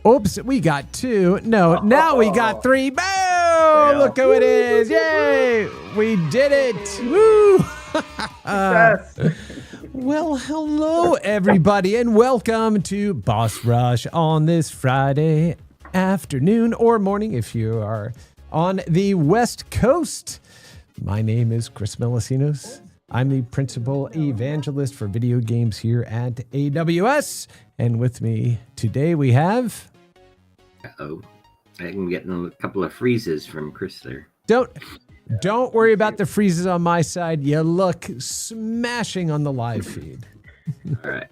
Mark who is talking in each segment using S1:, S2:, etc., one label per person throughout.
S1: Oops, we got 2. No, now we got 3. Boom! Look who it is. Yay! We did it. Woo! Well, hello, everybody, and welcome to Boss Rush on this Friday afternoon or morning if you are on the West Coast. My name is Chris Melisinos. I'm the principal evangelist for video games here at AWS. And with me today we have...
S2: Uh-oh. I'm getting a couple of freezes from Chris there.
S1: Don't worry about the freezes on my side. You look smashing on the live feed.
S2: All right.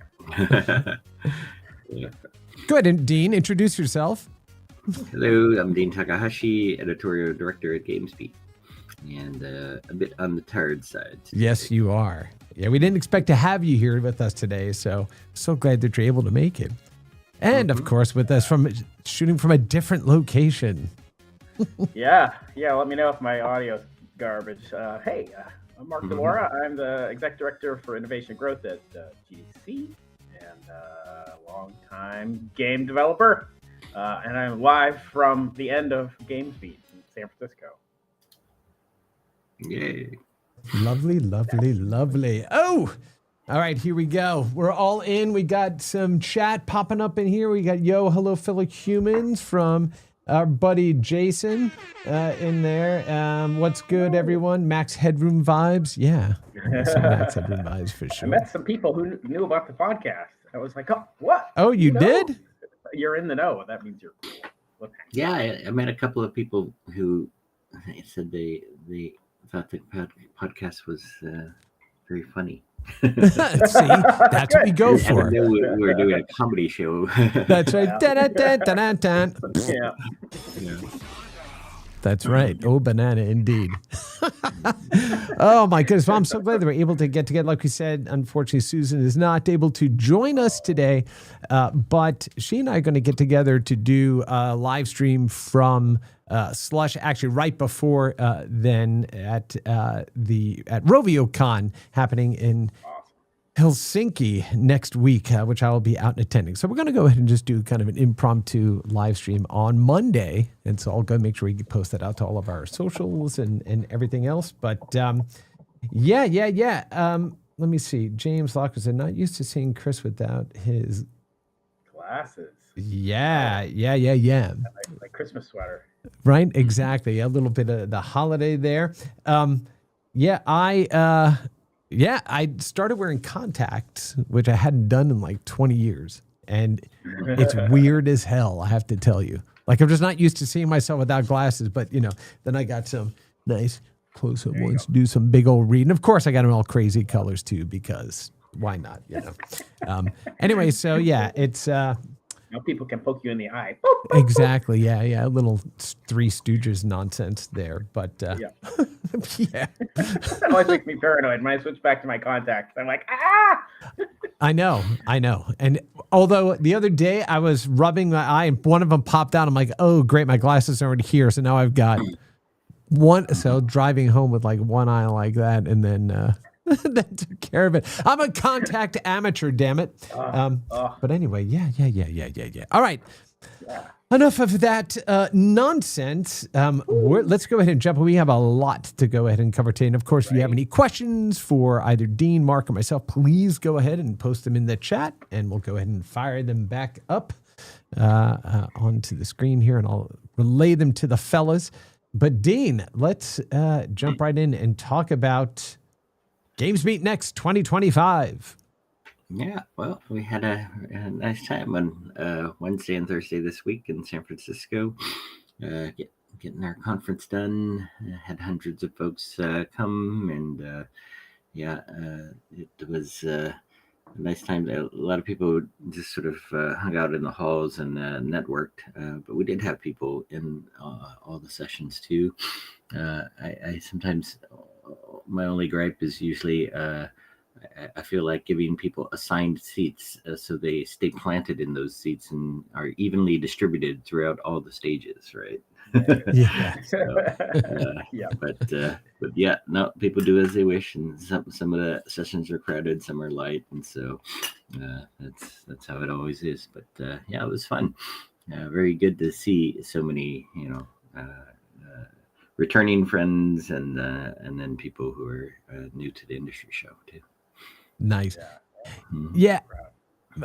S2: Yeah.
S1: Go ahead, and Dean, introduce yourself.
S2: Hello, I'm Dean Takahashi, editorial director at GamesBeat, and a bit on the tired side today.
S1: Yes, you are. Yeah, we didn't expect to have you here with us today, so glad that you're able to make it. And of course, with us shooting from a different location.
S3: Yeah. Let me know if my audio's garbage. Hey, I'm Mark DeLaura. I'm the exec director for innovation growth at GGC and longtime game developer. And I'm live from the end of GamesBeat in San Francisco.
S2: Yay!
S1: Lovely. Oh. All right, here we go. We're all in. We got some chat popping up in here. We got hello, fellow humans from our buddy Jason in there. What's good, everyone? Max Headroom vibes. Yeah, some Max Headroom vibes for sure.
S3: I met some people who knew about the podcast. I was like, oh, what?
S1: Oh, you did?
S3: You're in the know. That means you're cool.
S2: Yeah, I met a couple of people who said they thought the podcast was very funny.
S1: See, that's what we go for.
S2: I didn't know we were doing a comedy show.
S1: That's right.
S3: Yeah.
S1: That's right. Oh, banana indeed. Oh, my goodness. Well, I'm so glad that we're able to get together. Like we said, unfortunately, Susan is not able to join us today, but she and I are going to get together to do a live stream from Slush, actually right before then at RovioCon happening in Helsinki next week, which I will be out and attending. So we're going to go ahead and just do kind of an impromptu live stream on Monday. And so I'll go make sure we can post that out to all of our socials and everything else. But yeah. Let me see. James Locker said, not used to seeing Chris without his
S3: Glasses.
S1: Yeah.
S3: Like Christmas sweater.
S1: Right, exactly. A little bit of the holiday there. I started wearing contacts, which I hadn't done in like 20 years. And it's weird as hell, I have to tell you. Like, I'm just not used to seeing myself without glasses. But, then I got some nice close-up ones to do some big old reading. Of course, I got them all crazy colors, too, because why not, Anyway, so, yeah, it's...
S3: Now people can poke you in the eye.
S1: Exactly. Yeah. A little Three Stooges nonsense there. But yeah.
S3: That always makes me paranoid. When I switch back to my contacts, I'm like, ah!
S1: I know. And although the other day I was rubbing my eye and one of them popped out, I'm like, oh, great. My glasses are already here. So now I've got one. So driving home with like one eye like that and then... that took care of it. I'm a contact amateur, damn it. But anyway, yeah. All right.
S3: Yeah.
S1: Enough of that nonsense. Let's go ahead and jump. We have a lot to go ahead and cover today. And of course, if you have any questions for either Dean, Mark, or myself, please go ahead and post them in the chat, and we'll go ahead and fire them back up onto the screen here, and I'll relay them to the fellas. But Dean, let's jump right in and talk about GamesBeat Next 2025.
S2: Yeah, well, we had a nice time on Wednesday and Thursday this week in San Francisco, getting our conference done. Had hundreds of folks come, and it was a nice time. A lot of people just sort of hung out in the halls and networked, but we did have people in all the sessions too. I sometimes... My only gripe is usually I feel like giving people assigned seats so they stay planted in those seats and are evenly distributed throughout all the stages, right?
S1: Yeah.
S2: But yeah, no, people do as they wish, and some of the sessions are crowded, some are light, and so that's how it always is. But yeah, it was fun. very good to see so many, returning friends and then people who are new to the industry show too.
S1: Nice.
S2: Mhm.
S1: Yeah.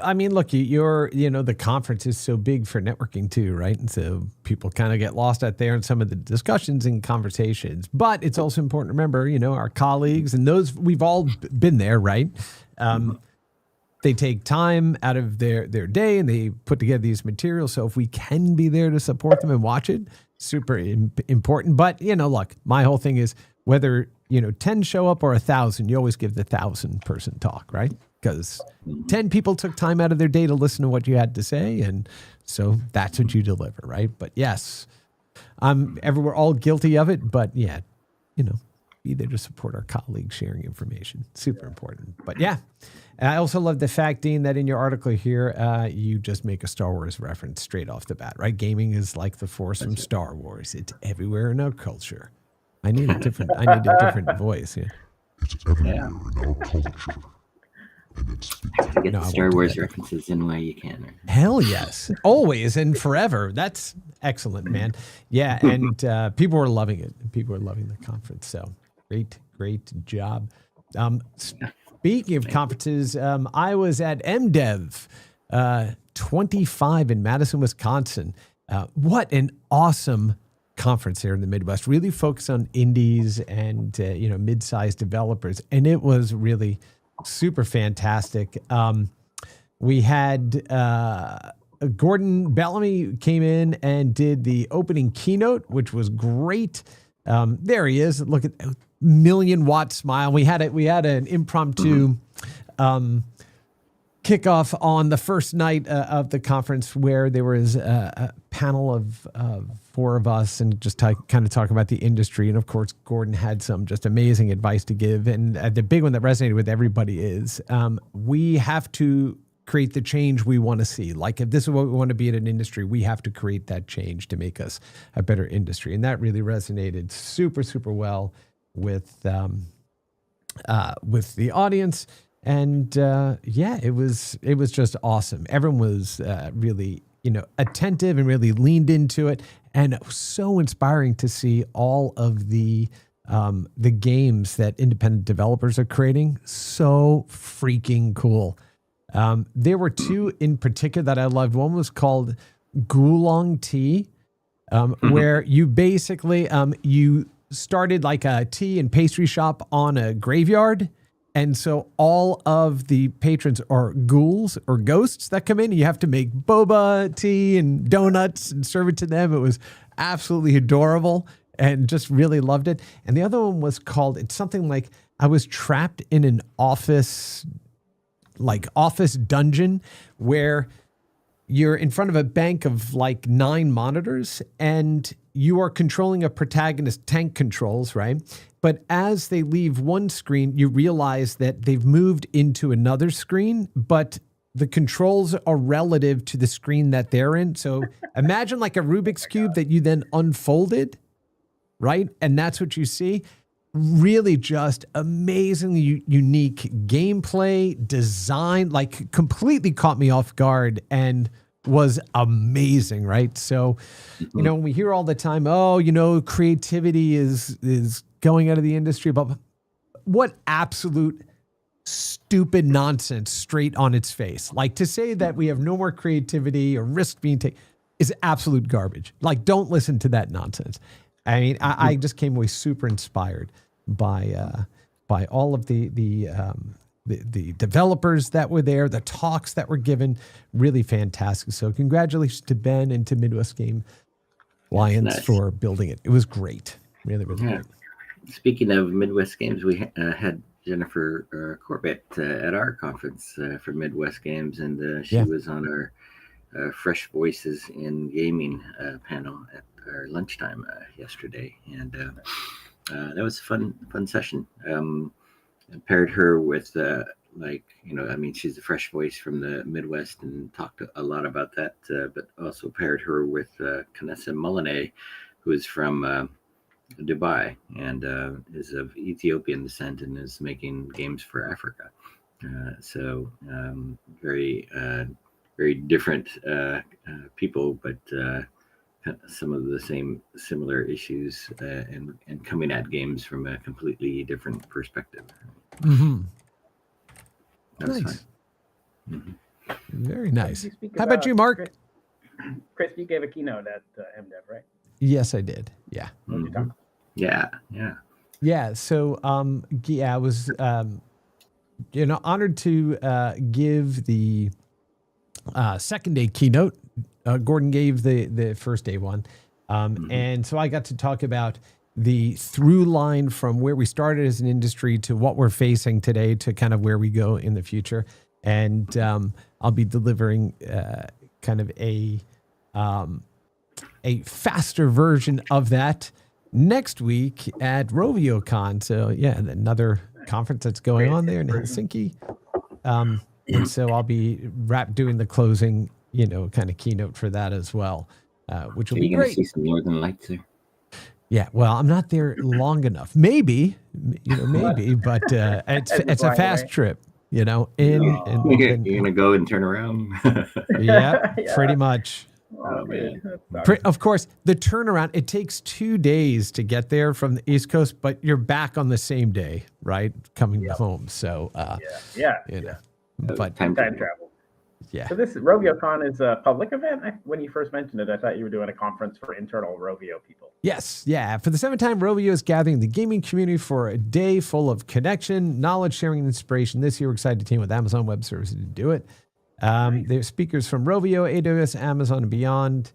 S1: I mean, look, the conference is so big for networking too, right? And so people kind of get lost out there in some of the discussions and conversations. But it's also important to remember, our colleagues and those we've all been there, right? They take time out of their day and they put together these materials. So if we can be there to support them and watch it, super important. But, look, my whole thing is whether, 10 show up or 1,000, you always give the 1,000-person talk, right? Because 10 people took time out of their day to listen to what you had to say. And so that's what you deliver, right? But yes, we're all guilty of it. But yeah, be there to support our colleagues sharing information. Super important. But yeah, and I also love the fact, Dean, that in your article here, you just make a Star Wars reference straight off the bat, right? Gaming is like the Force from Star Wars. It's everywhere in our culture. I need a different voice. Yeah.
S4: It's everywhere in our culture.
S2: To get the Star Wars references in way you can.
S1: Hell yes. Always and forever. That's excellent, man. Yeah, and people were loving it. People were loving the conference. So great job. Speaking of conferences, I was at MDev 25 in Madison, Wisconsin. What an awesome conference here in the Midwest. Really focused on indies and mid-sized developers. And it was really super fantastic. We had Gordon Bellamy came in and did the opening keynote, which was great. There he is. Look at million-watt smile. We had an impromptu kickoff on the first night of the conference where there was a panel of four of us and just kind of talking about the industry. And of course, Gordon had some just amazing advice to give. And the big one that resonated with everybody is we have to create the change we want to see. Like if this is what we want to be in an industry, we have to create that change to make us a better industry. And that really resonated super, super well with the audience. And it was just awesome. Everyone was really, attentive and really leaned into it. And it was so inspiring to see all of the games that independent developers are creating. So freaking cool. There were two in particular that I loved. One was called Goolong Tea, where you basically, you started like a tea and pastry shop on a graveyard. And so all of the patrons are ghouls or ghosts that come in. You have to make boba tea and donuts and serve it to them. It was absolutely adorable and just really loved it. And the other one was called, it's something like I was trapped in an office dungeon where you're in front of a bank of like 9 monitors and you are controlling a protagonist tank controls, right? But as they leave one screen, you realize that they've moved into another screen, but the controls are relative to the screen that they're in. So imagine like a Rubik's Cube that you then unfolded, right? And that's what you see. Really just amazingly unique gameplay, design, like completely caught me off guard and was amazing, right? So, when we hear all the time, creativity is going out of the industry, but what absolute stupid nonsense straight on its face. Like to say that we have no more creativity or risk being taken is absolute garbage. Like don't listen to that nonsense. I mean, I just came away super inspired by all of the developers that were there, the talks that were given, really fantastic. So congratulations to Ben and to Midwest Game Alliance for building it. It was great. Really, really great.
S2: Speaking of Midwest Games, we had Jennifer Corbett at our conference for Midwest Games, and she was on our Fresh Voices in Gaming panel at our lunchtime yesterday, and that was a fun session. I paired her with she's a fresh voice from the Midwest and talked a lot about that, but also paired her with Kanessa Molinay, who is from Dubai and is of Ethiopian descent and is making games for Africa. So very very different people, but some of the similar issues and coming at games from a completely different perspective.
S1: Mm-hmm.
S2: That was
S1: Nice.
S2: fun.
S1: Very nice.
S3: You speak
S1: How about you, Mark?
S3: Chris, you gave a keynote at MDev, right?
S1: Yes, I did. Yeah.
S3: What did you talk about?
S1: Yeah. So, I was, honored to give the second day keynote. Gordon gave the first day one. And so I got to talk about the through line from where we started as an industry to what we're facing today to kind of where we go in the future. And I'll be delivering kind of a faster version of that next week at RovioCon. So yeah, another conference that's going on there in Helsinki. And so I'll be doing the closing, kind of keynote for that as well, which will be great.
S2: Are you going to see some Northern Lights there?
S1: Yeah, well, I'm not there long enough. Maybe, but it's a fast trip, You're going
S2: to go and turn around?
S1: Yeah, pretty much.
S2: Oh, man.
S1: Of course, the turnaround, it takes 2 days to get there from the East Coast, but you're back on the same day, right? Coming home. So, but
S3: time travel.
S1: Yeah.
S3: So this RovioCon is a public event. When you first mentioned it, I thought you were doing a conference for internal Rovio people.
S1: Yes. Yeah. For the seventh time, Rovio is gathering the gaming community for a day full of connection, knowledge sharing, and inspiration. This year, we're excited to team with Amazon Web Services to do it. There's speakers from Rovio, AWS, Amazon, and beyond.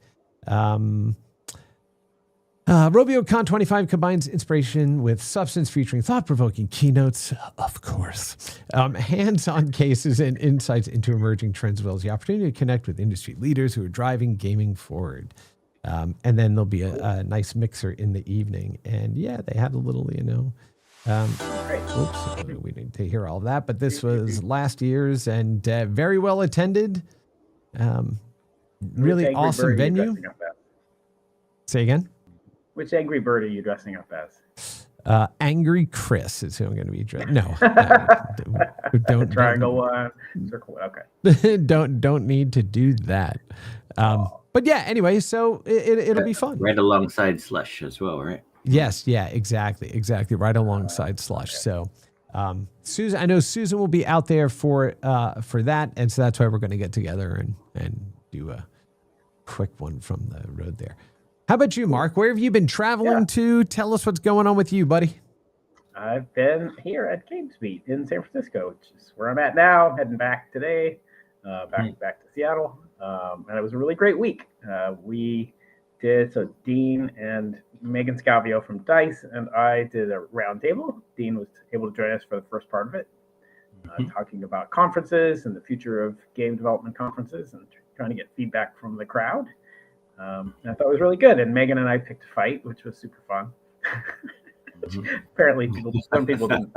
S1: RovioCon 25 combines inspiration with substance, featuring thought-provoking keynotes, of course, hands-on cases and insights into emerging trends, as well as the opportunity to connect with industry leaders who are driving gaming forward. And then there'll be a nice mixer in the evening. And yeah, they had a little, oops, we didn't hear all of that, but this was last year's and very well attended. Really awesome venue. Say again?
S3: Which Angry Bird are you dressing up as?
S1: Angry Chris is who I'm going to be dressing. No, don't
S3: triangle one, circle one. Okay.
S1: don't need to do that. But yeah, anyway, so it'll be fun.
S2: Right alongside Slush as well, right?
S1: Yes, yeah, exactly, right alongside Slush. So, Susan, I know Susan will be out there for that, and so that's why we're going to get together and do a quick one from the road there. How about you, Mark? Where have you been traveling to? Tell us what's going on with you, buddy.
S3: I've been here at GamesBeat in San Francisco, which is where I'm at now, heading back today, back to Seattle. And it was a really great week. So Dean and Megan Scavio from DICE and I did a roundtable. Dean was able to join us for the first part of it, talking about conferences and the future of game development conferences and trying to get feedback from the crowd. I thought it was really good. And Megan and I picked a fight, which was super fun. Apparently, some people didn't.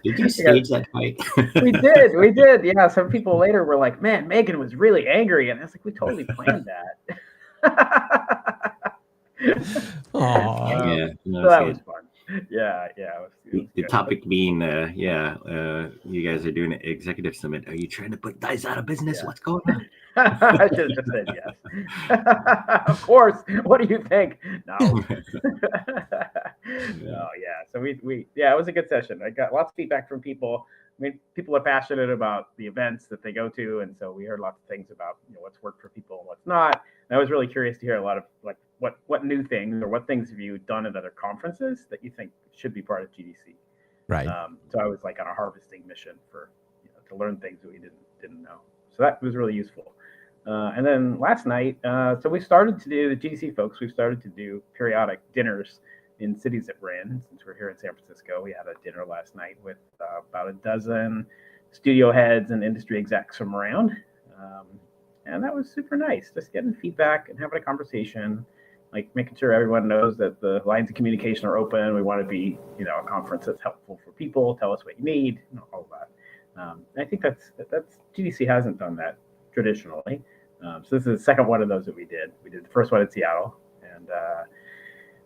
S2: Did you stage that fight?
S3: We did. Yeah, some people later were like, "Man, Megan was really angry," and I was like, "We totally planned that."
S1: Aww.
S3: So that was fun. Yeah. It was
S2: the topic being, you guys are doing an executive summit. Are you trying to put DICE out of business? Yeah. What's going on?
S3: I should have just said yes. Of course. What do you think? No. No, yeah. So it was a good session. I got lots of feedback from people. I mean, people are passionate about the events that they go to, and so we heard lots of things about what's worked for people and what's not. And I was really curious to hear a lot of like what new things or what things have you done at other conferences that you think should be part of GDC.
S1: Right.
S3: So I was like on a harvesting mission for to learn things that we didn't know. So that was really useful. And then last night, so we started to do, the GDC folks, we've started to do periodic dinners in cities that we're in. Since we're here in San Francisco, we had a dinner last night with about a dozen studio heads and industry execs from around. And that was super nice, just getting feedback and having a conversation, like making sure everyone knows that the lines of communication are open. We want to be, a conference that's helpful for people, tell us what you need, all of that. I think that's GDC hasn't done that traditionally. So this is the second one of those that we did. We did the first one in Seattle, and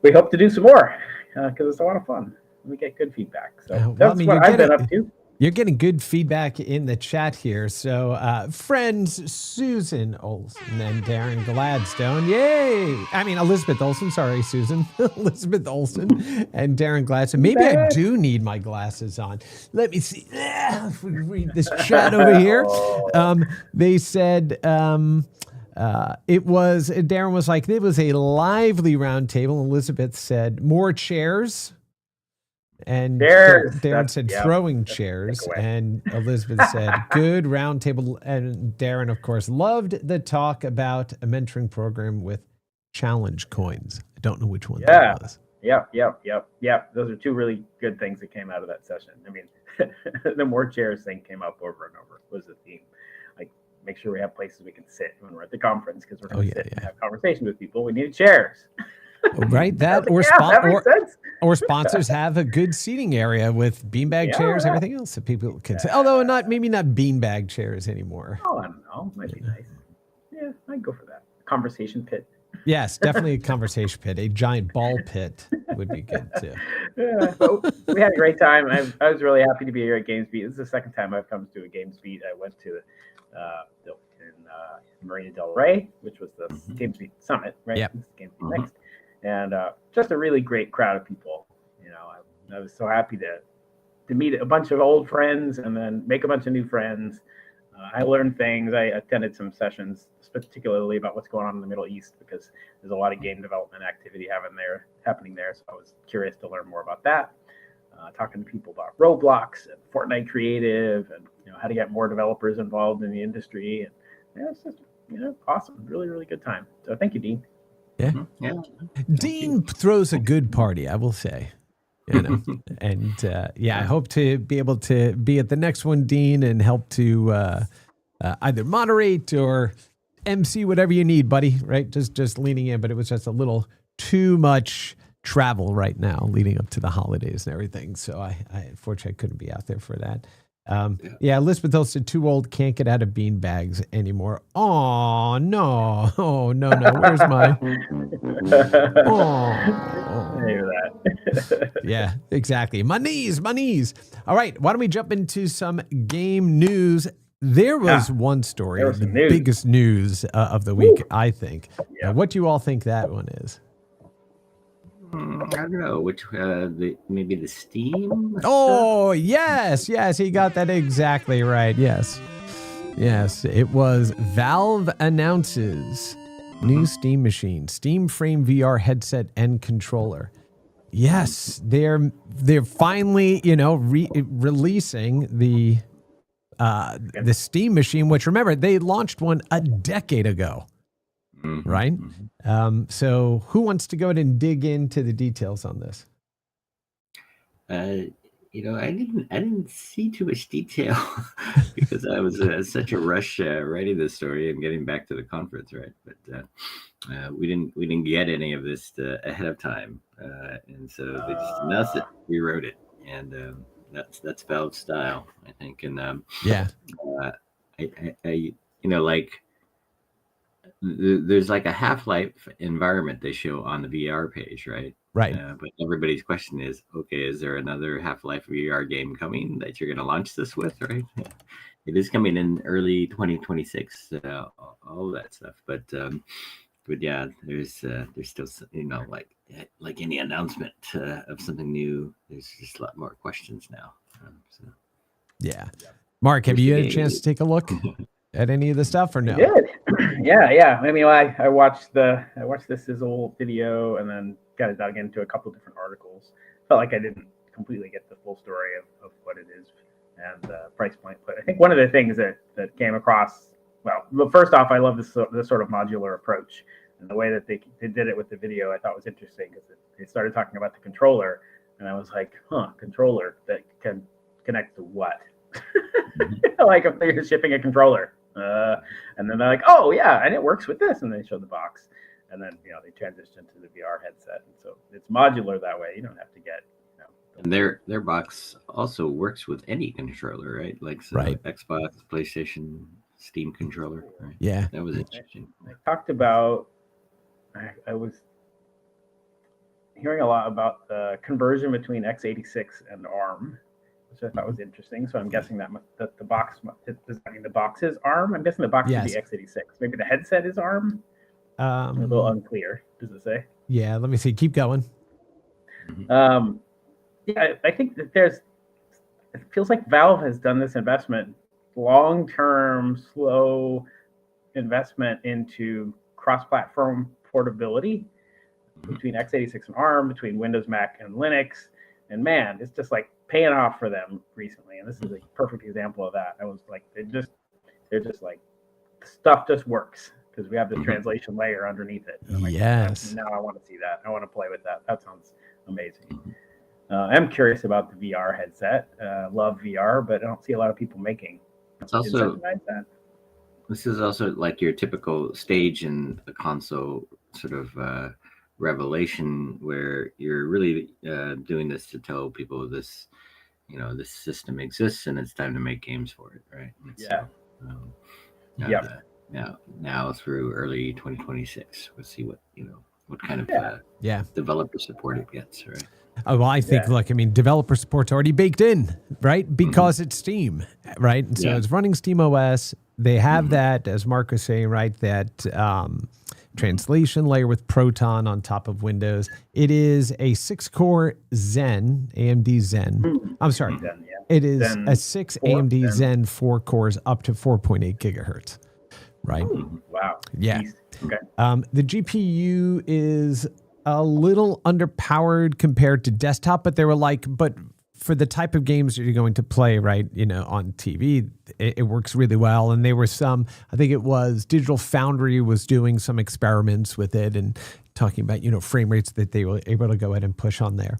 S3: we hope to do some more because it's a lot of fun. We get good feedback. So that's what I've been up to.
S1: You're getting good feedback in the chat here. So, friends Susan Olson and Darren Gladstone. Yay! I mean, Elizabeth Olson. Sorry, Susan. Elizabeth Olson and Darren Gladstone. Maybe I do need my glasses on. Let me see. If we read this chat over here. They said it was, Darren was like, it was a lively roundtable. Elizabeth said, more chairs. And Darren said throwing chairs, and Elizabeth said good roundtable. And Darren, of course, loved the talk about a mentoring program with challenge coins. I don't know which one that was.
S3: Yep. Those are two really good things that came out of that session. I mean, the more chairs thing came up over and over was the theme. Like, make sure we have places we can sit when we're at the conference, because we're going to sit and have conversations with people. We need chairs.
S1: Right, that or sponsors have a good seating area with beanbag chairs, everything else that people can sit. Although maybe not beanbag chairs anymore.
S3: Oh, I don't know, might be nice. Yeah, I'd go for that. Conversation pit.
S1: Yes, definitely a conversation pit. A giant ball pit would be good too.
S3: Yeah, but we had a great time. I was really happy to be here at GamesBeat. This is the second time I've come to a GamesBeat. I went to in Marina Del Rey, which was the GamesBeat Summit, right?
S1: Yep.
S3: GamesBeat Next. And just a really great crowd of people. You know, I was so happy to meet a bunch of old friends and then make a bunch of new friends. I learned things. I attended some sessions, particularly about what's going on in the Middle East, because there's a lot of game development activity happening there. So I was curious to learn more about that. Talking to people about Roblox and Fortnite Creative, and how to get more developers involved in the industry. And it's just awesome. Really, really good time. So thank you, Dean.
S1: Yeah. Dean throws a good party, I will say. And I hope to be able to be at the next one, Dean, and help to either moderate or MC, whatever you need, buddy. Right? Just leaning in, but it was just a little too much travel right now, leading up to the holidays and everything. So I unfortunately couldn't be out there for that. Elizabeth Olson, too old, can't get out of bean bags anymore. Oh no. Where's my?
S3: I hear that.
S1: Yeah, exactly. My knees. All right, why don't we jump into some game news? There was one story, the biggest news of the week, I think. What do you all think that one is?
S2: I don't know which. Maybe the Steam.
S1: Oh yes, he got that exactly right. Yes, it was Valve announces new Steam machine, Steam Frame VR headset and controller. Yes, they're finally releasing the Steam machine, which, remember, they launched one a decade ago. Right? So who wants to go ahead and dig into the details on this?
S2: I didn't see too much detail because I was such a rush writing this story and getting back to the conference, right? But we didn't get any of this ahead of time, and so they just announced it, rewrote it, and that's Valve style, I think. And there's like a Half-Life environment they show on the VR page, right?
S1: Right.
S2: But everybody's question is, okay, is there another Half-Life VR game coming that you're going to launch this with, right? It is coming in early 2026, all that stuff. But yeah, there's still, like any announcement of something new, there's just a lot more questions now.
S1: Yeah. Mark, have you had a chance to take a look at any of the stuff or no?
S3: I did. Yeah. I mean, I watched this Sizzle video and then got dug into a couple different articles. Felt like I didn't completely get the full story of what it is and the price point. But I think one of the things that came across, well, first off, I love this sort of modular approach, and the way that they did it with the video I thought was interesting, because they started talking about the controller, and I was like, controller that can connect to what? Like if they're shipping a controller. And then they're like, oh yeah, and it works with this, and they show the box, and then they transition to the VR headset, and so it's modular that way. You don't have to get
S2: and their box also works with any controller, right? Like Xbox, PlayStation, Steam controller, right?
S1: Yeah,
S2: that was interesting.
S3: I talked about I was hearing a lot about the conversion between x86 and ARM, which I thought was interesting. So I'm guessing that the box does that mean the box is ARM? I'm guessing the box
S1: Yes.
S3: should be x86. Maybe the headset is ARM. A little unclear. Does it say?
S1: Yeah, let me see. Keep going.
S3: Yeah, I think that it feels like Valve has done this investment, long-term, slow investment into cross-platform portability between x86 and ARM, between Windows, Mac, and Linux. And man, it's just like paying off for them recently. And this is a perfect example of that. I was like, they're just like, stuff just works because we have this translation layer underneath it. And I'm like,
S1: Yes.
S3: now I want to see that. I want to play with that. That sounds amazing. I'm curious about the VR headset. Love VR, but I don't see a lot of people making.
S2: It's also
S3: incentivize that.
S2: This is also like your typical stage in a console sort of revelation where you're really doing this to tell people this, this system exists and it's time to make games for it, right? And
S3: Yeah.
S2: So, now through early 2026, we'll see what kind of developer support it gets, right?
S1: Oh, well, I think, look, I mean, developer support's already baked in, right? Because it's Steam, right? And so it's running Steam OS. They have that, as Mark was saying, right? That translation layer with Proton on top of Windows. It is a 6-core Zen, AMD Zen. I'm sorry.
S3: Zen,
S1: It is
S3: Zen
S1: a 6 AMD Zen 4 cores up to 4.8 gigahertz, right?
S3: Wow.
S1: Yeah.
S3: Okay.
S1: The GPU is a little underpowered compared to desktop, but they were like, but for the type of games that you're going to play, right, on TV, it works really well. And there were I think it was Digital Foundry was doing some experiments with it and talking about, frame rates that they were able to go ahead and push on there.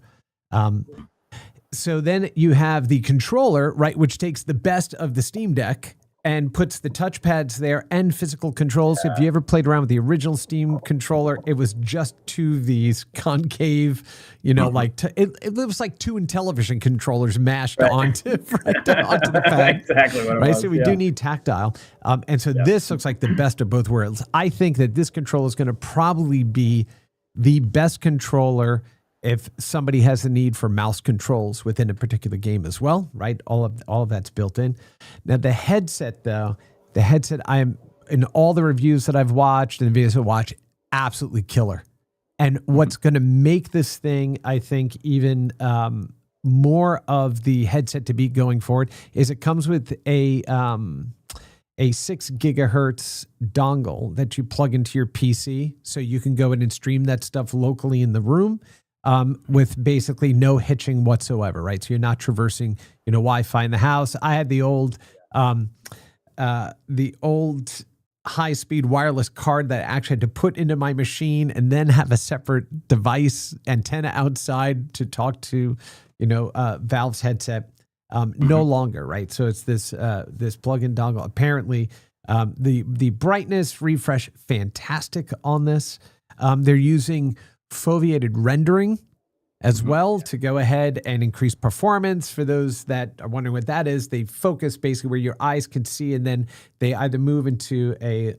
S1: So then you have the controller, right, which takes the best of the Steam Deck and puts the touchpads there and physical controls. If you ever played around with the original Steam controller, it was just these concave, it was like two Intellivision controllers mashed onto the pad.
S3: Exactly what it
S1: right?
S3: was.
S1: So we do need tactile. And so this looks like the best of both worlds. I think that this controller is going to probably be the best controller if somebody has a need for mouse controls within a particular game as well, right? All of that's built in. Now the headset, though, I am in all the reviews that I've watched and videos I watch, absolutely killer. And what's going to make this thing, I think, even more of the headset to beat going forward is it comes with a 6 gigahertz dongle that you plug into your PC, so you can go in and stream that stuff locally in the room. With basically no hitching whatsoever, right? So you're not traversing, Wi-Fi in the house. I had the old high-speed wireless card that I actually had to put into my machine and then have a separate device antenna outside to talk to, Valve's headset. No longer, right? So it's this plug-in dongle. Apparently, the brightness refresh fantastic on this. They're using foveated rendering as well to go ahead and increase performance. For those that are wondering what that is, they focus basically where your eyes can see, and then they either move into a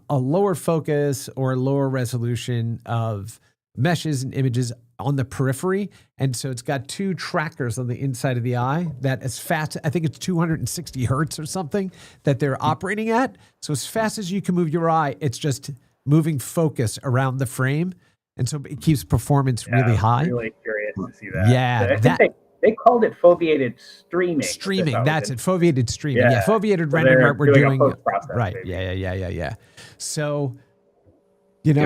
S1: lower focus or a lower resolution of meshes and images on the periphery. And so it's got 2 trackers on the inside of the eye that as fast, I think it's 260 hertz or something that they're operating at. So as fast as you can move your eye, it's just moving focus around the frame. And so it keeps performance really high.
S3: I'm really curious to see that.
S1: Yeah.
S3: I think they called it foveated streaming.
S1: Streaming, that's it. Foveated streaming. Yeah, foveated rendering what we're doing. Right.
S3: Maybe.
S1: Yeah. So,
S2: by the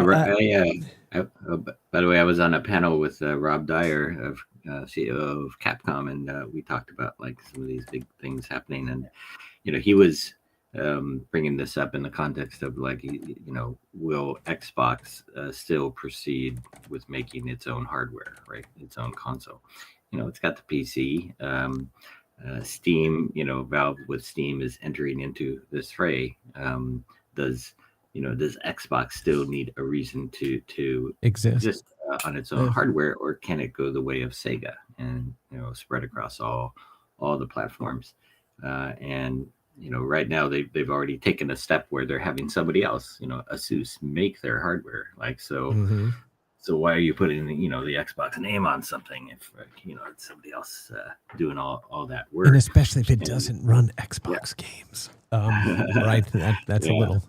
S2: way, I was on a panel with Rob Dyer, of CEO of Capcom, and we talked about like some of these big things happening. And, he was bringing this up in the context of like, will Xbox still proceed with making its own hardware, right? Its own console. It's got the PC. Steam, Valve with Steam is entering into this fray. Does Xbox still need a reason to exist on its own hardware, or can it go the way of Sega and spread across all the platforms? And right now they've already taken a step where they're having somebody else, ASUS, make their hardware. Like so. So why are you putting the Xbox name on something if it's somebody else doing all that work?
S1: And especially if it doesn't run Xbox games, right? That's a little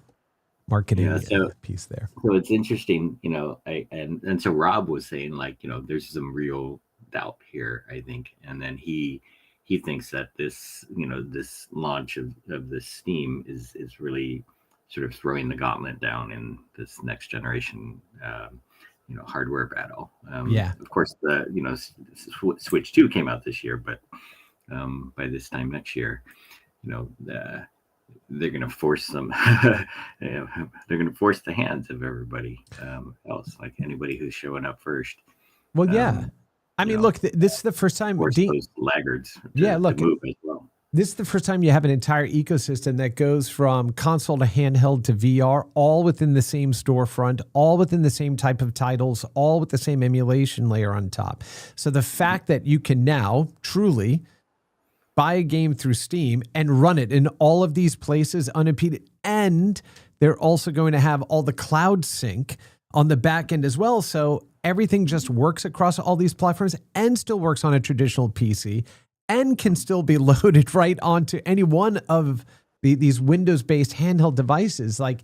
S1: marketing piece there.
S2: So it's interesting, and so Rob was saying like, there's some real doubt here, I think, and then he thinks that this this launch of this Steam is really sort of throwing the gauntlet down in this next generation hardware battle. Of course, the Switch 2 came out this year, but by this time next year, they're going to force them. They're going to force the hands of everybody else, like anybody who's showing up first.
S1: Well, I mean, look, this is the first time.
S2: Those laggards. To move as well.
S1: This is the first time you have an entire ecosystem that goes from console to handheld to VR, all within the same storefront, all within the same type of titles, all with the same emulation layer on top. So the fact that you can now truly buy a game through Steam and run it in all of these places unimpeded, and they're also going to have all the cloud sync on the back end as well. So everything just works across all these platforms and still works on a traditional PC and can still be loaded right onto any one of these Windows-based handheld devices. Like,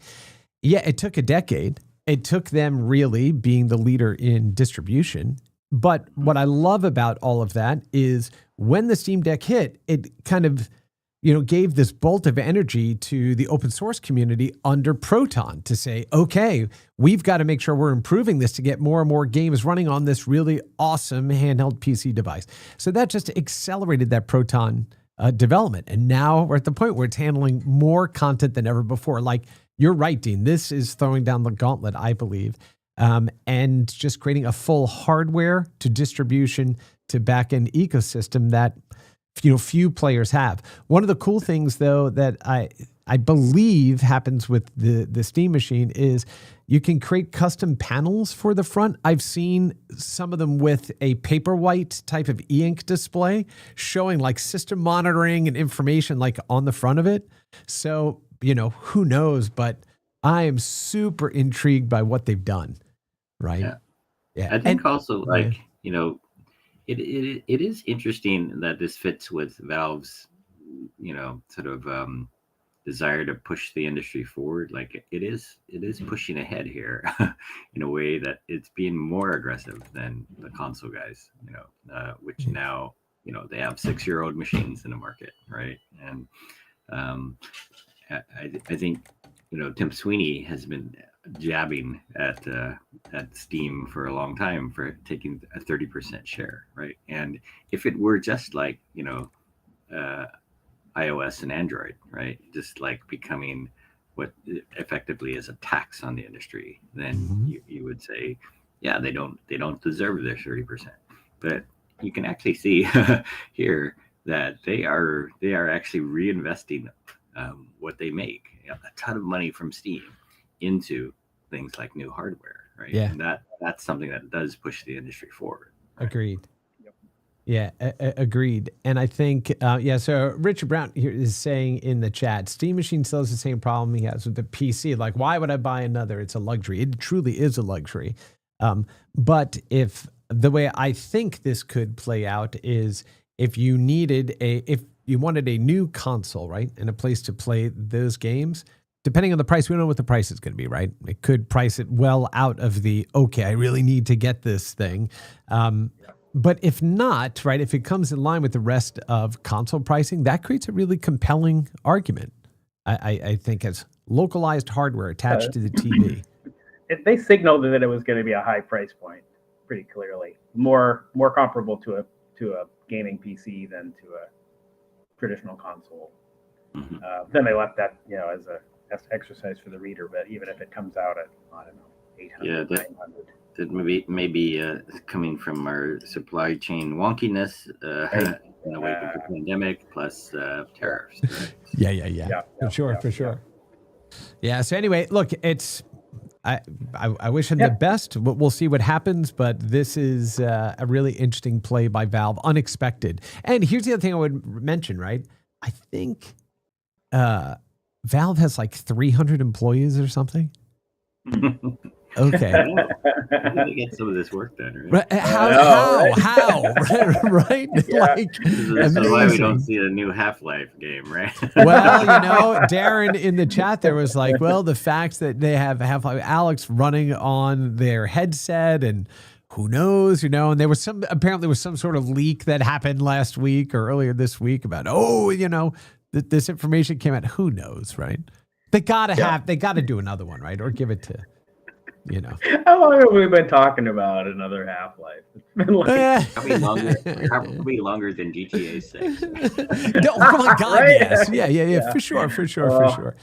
S1: it took a decade. It took them really being the leader in distribution. But what I love about all of that is when the Steam Deck hit, it kind of gave this bolt of energy to the open source community under Proton to say, okay, we've got to make sure we're improving this to get more and more games running on this really awesome handheld PC device. So that just accelerated that Proton development. And now we're at the point where it's handling more content than ever before. Like, you're right, Dean, this is throwing down the gauntlet, I believe, and just creating a full hardware to distribution to back-end ecosystem that few players have. One of the cool things, though, that I believe happens with the Steam machine is you can create custom panels for the front. I've seen some of them with a Paperwhite type of e-ink display showing like system monitoring and information like on the front of it. So, who knows, but I am super intrigued by what they've done. Right.
S2: Yeah. I think also it is interesting that this fits with Valve's, sort of desire to push the industry forward. Like it is pushing ahead here in a way that it's being more aggressive than the console guys, which now, they have 6-year-old machines in the market. Right. And I think, Tim Sweeney has been jabbing at Steam for a long time for taking a 30% share, right? And if it were just like iOS and Android, right, just like becoming what effectively is a tax on the industry, then you would say, yeah, they don't deserve their 30%. But you can actually see here that they are actually reinvesting what they make, a ton of money from Steam into things like new hardware, right?
S1: Yeah.
S2: And that's something that does push the industry forward. Right?
S1: Agreed. Yep. Yeah, agreed. And I think, so Richard Brown here is saying in the chat, Steam Machine still has the same problem he has with the PC. Like, why would I buy another? It's a luxury. It truly is a luxury. But if the way I think this could play out is if you wanted a new console, right, and a place to play those games, depending on the price, we don't know what the price is going to be, right? It could price it well out of the, okay, I really need to get this thing. But if not, right, if it comes in line with the rest of console pricing, that creates a really compelling argument, I think, as localized hardware attached to the TV.
S3: They signaled that it was going to be a high price point pretty clearly, more comparable to a gaming PC than to a traditional console. Then they left that, as a exercise for the reader. But even if it comes out at, I don't know, 800, 900.
S2: That maybe coming from our supply chain wonkiness in the wake of the pandemic plus tariffs. Right?
S1: Yeah. For sure. Yeah. So anyway, look, it's I wish him the best. We'll see what happens, but this is a really interesting play by Valve, unexpected. And here's the other thing I would mention, right? I think Valve has like 300 employees or something. Okay.
S2: How did they get some of this work done, right?
S1: Right, How? Right?
S3: Yeah.
S1: Like,
S2: This is why we don't
S1: amazing.
S2: see a new Half-Life game, right?
S1: Well, Darren in the chat there was like, well, the fact that they have Alex running on their headset and who knows, and there was apparently was some sort of leak that happened last week or earlier this week about, that this information came out. Who knows, right? They gotta do another one, right? Or give it to,
S3: How long have we been talking about another Half-Life? It's been like
S2: Probably longer than GTA 6.
S1: Oh my God,
S3: Right?
S1: yes. Yeah, for sure.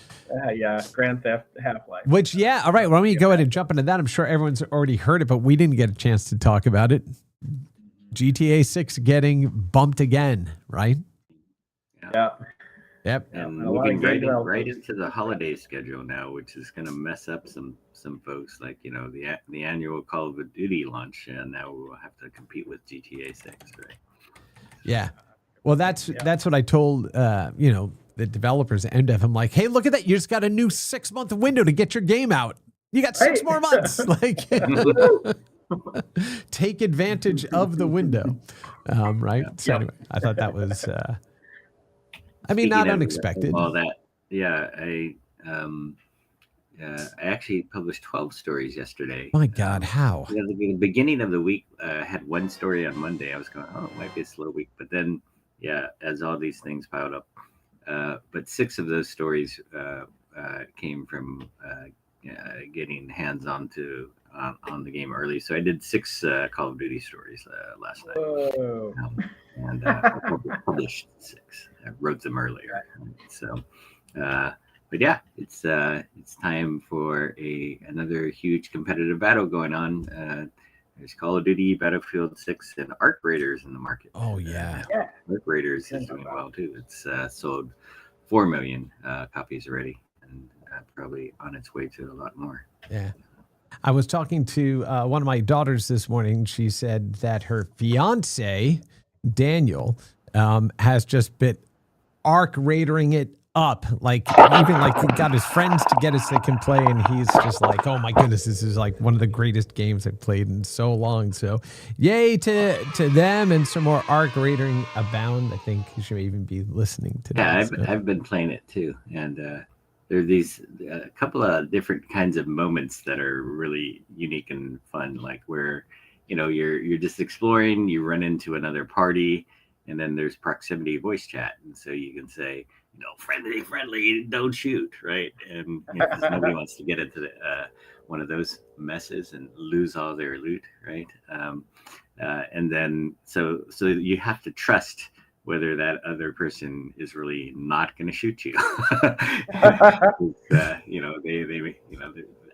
S3: Yeah, Grand Theft Half-Life.
S1: Which, all right, why don't you go ahead and jump into that? I'm sure everyone's already heard it, but we didn't get a chance to talk about it. GTA 6 getting bumped again, right?
S3: Yeah.
S1: Yep.
S2: And
S3: a lot
S2: moving
S3: of
S2: right,
S3: game
S2: right
S3: developers.
S2: into the holiday schedule now, which is going to mess up some folks. Like the annual Call of Duty launch, and now we'll have to compete with GTA 6, right?
S1: Yeah. Well, that's what I told the developers and dev. I'm like, hey, look at that! You just got a new 6-month window to get your game out. You got 6
S3: Right.
S1: more months. Like, take advantage of the window, right? So anyway, I thought that was.
S2: Speaking
S1: not
S2: of
S1: unexpected.
S2: all that, I actually published 12 stories yesterday.
S1: My God, how?
S2: The beginning of the week had one story on Monday. I was going, it might be a slow week, but then, as all these things piled up, but 6 of those stories came from getting hands on the game early. So I did 6 Call of Duty stories last night.
S3: Whoa.
S2: And published 6. I wrote them earlier. So, but yeah, it's time for another huge competitive battle going on. There's Call of Duty, Battlefield 6, and Arc Raiders in the market.
S1: Oh yeah.
S2: Arc Raiders is doing well too. It's sold 4 million copies already, and probably on its way to a lot more.
S1: Yeah. I was talking to one of my daughters this morning. She said that her fiance, Daniel, has just been arc raidering it up. Like, even like he got his friends to get us that can play, and he's just like, oh my goodness, this is like one of the greatest games I've played in so long. So yay to them, and some more arc raiding abound. I think you should even be listening to that.
S2: Yeah, I've been playing it too, and there are these a couple of different kinds of moments that are really unique and fun, like where you're just exploring, you run into another party, and then there's proximity voice chat, and so you can say, friendly, don't shoot, right? And because nobody wants to get into one of those messes and lose all their loot, right? And then so you have to trust whether that other person is really not going to shoot you.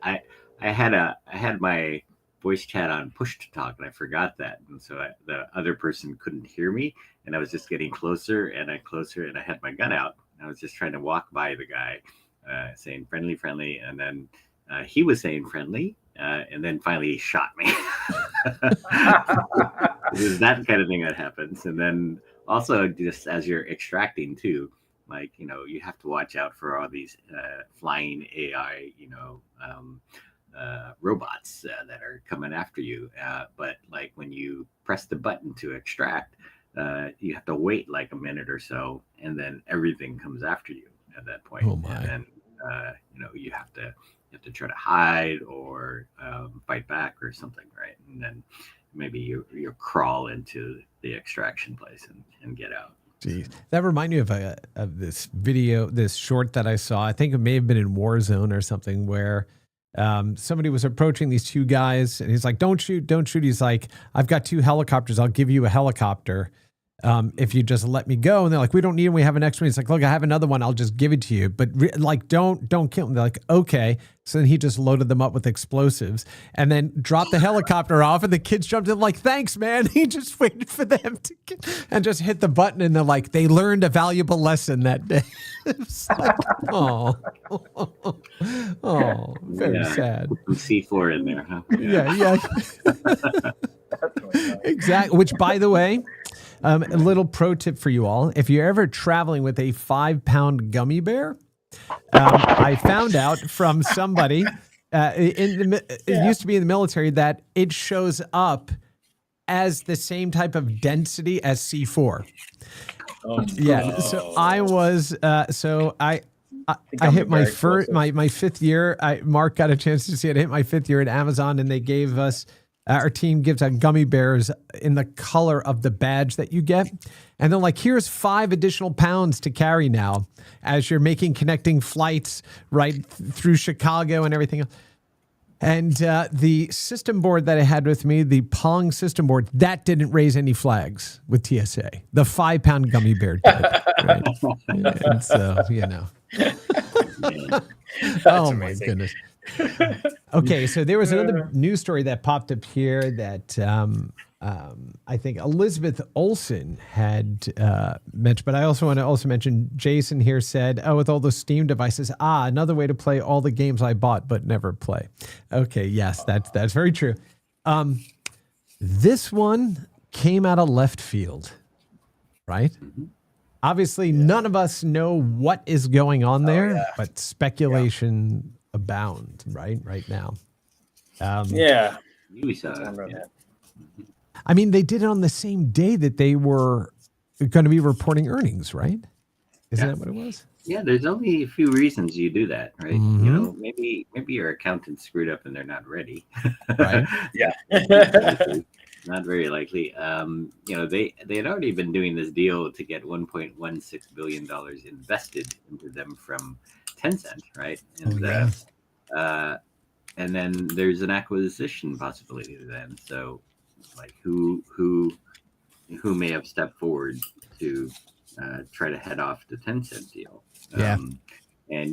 S2: I had my voice chat on push to talk, and I forgot that, and so the other person couldn't hear me, and I was just getting closer, and I had my gun out. I was just trying to walk by the guy, saying friendly, and then he was saying friendly, and then finally he shot me. It was that kind of thing that happens, and then also just as you're extracting too, like you have to watch out for all these flying AI, robots that are coming after you. But like when you press the button to extract, you have to wait like a minute or so, and then everything comes after you at that point.
S1: Oh my.
S2: And then you have to try to hide or fight back or something, right? And then maybe you crawl into the extraction place and get out.
S1: Jeez. That reminded me of this video, this short that I saw. I think it may have been in Warzone or something, where somebody was approaching these 2 guys, and he's like, don't shoot. He's like, I've got 2 helicopters. I'll give you a helicopter if you just let me go. And they're like, we don't need him. We have an extra one. He's like, look, I have another one. I'll just give it to you. But don't kill him. They're like, okay. So then he just loaded them up with explosives and then dropped the helicopter off, and the kids jumped in like, thanks, man. He just waited for them to and just hit the button, and they're like, they learned a valuable lesson that day. It's like, oh, very sad.
S2: Put some C4 in there, huh?
S1: Yeah. Exactly. Which, by the way, a little pro tip for you all: if you're ever traveling with a 5-pound gummy bear, I found out from somebody It used to be in the military that it shows up as the same type of density as C4. Yeah. So I was I hit my first my fifth year. Mark got a chance to see it. I hit my fifth year at Amazon, and they gave us our team gives out gummy bears in the color of the badge that you get, and they're like, here's 5 additional pounds to carry now as you're making connecting flights right through Chicago and everything else. And the system board that I had with me, the Pong system board, that didn't raise any flags with TSA. The 5-pound gummy bear did. Right? And so, oh my goodness. Okay, so there was another news story that popped up here that I think Elizabeth Olsen had mentioned, but I also want to mention Jason here said, with all those Steam devices, another way to play all the games I bought but never play. Okay, yes, that's very true. This one came out of left field, right? Mm-hmm. Obviously, none of us know what is going on there, but speculation abound right now. I mean, they did it on the same day that they were going to be reporting earnings, right? Isn't that what it was?
S2: Yeah, there's only a few reasons you do that, right?
S1: Mm-hmm.
S2: Maybe your accountant screwed up and they're not ready.
S1: Right.
S2: Not very likely. They had already been doing this deal to get $1.16 billion invested into them from Tencent, right? And then there's an acquisition possibility then. So, like, who may have stepped forward to try to head off the Tencent deal? And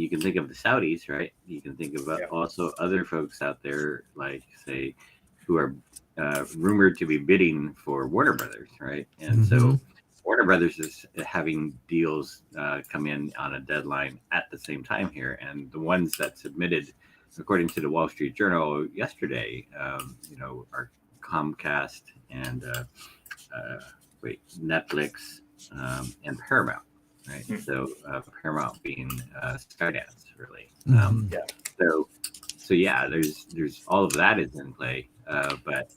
S2: you can think of the Saudis, right? You can think of also other folks out there, like, say, who are rumored to be bidding for Warner Brothers, right? And so Warner Brothers is having deals come in on a deadline at the same time here, and the ones that submitted, according to the Wall Street Journal yesterday, are Comcast and Netflix and Paramount, right? So Paramount being Skydance, really. So there's all of that is in play, but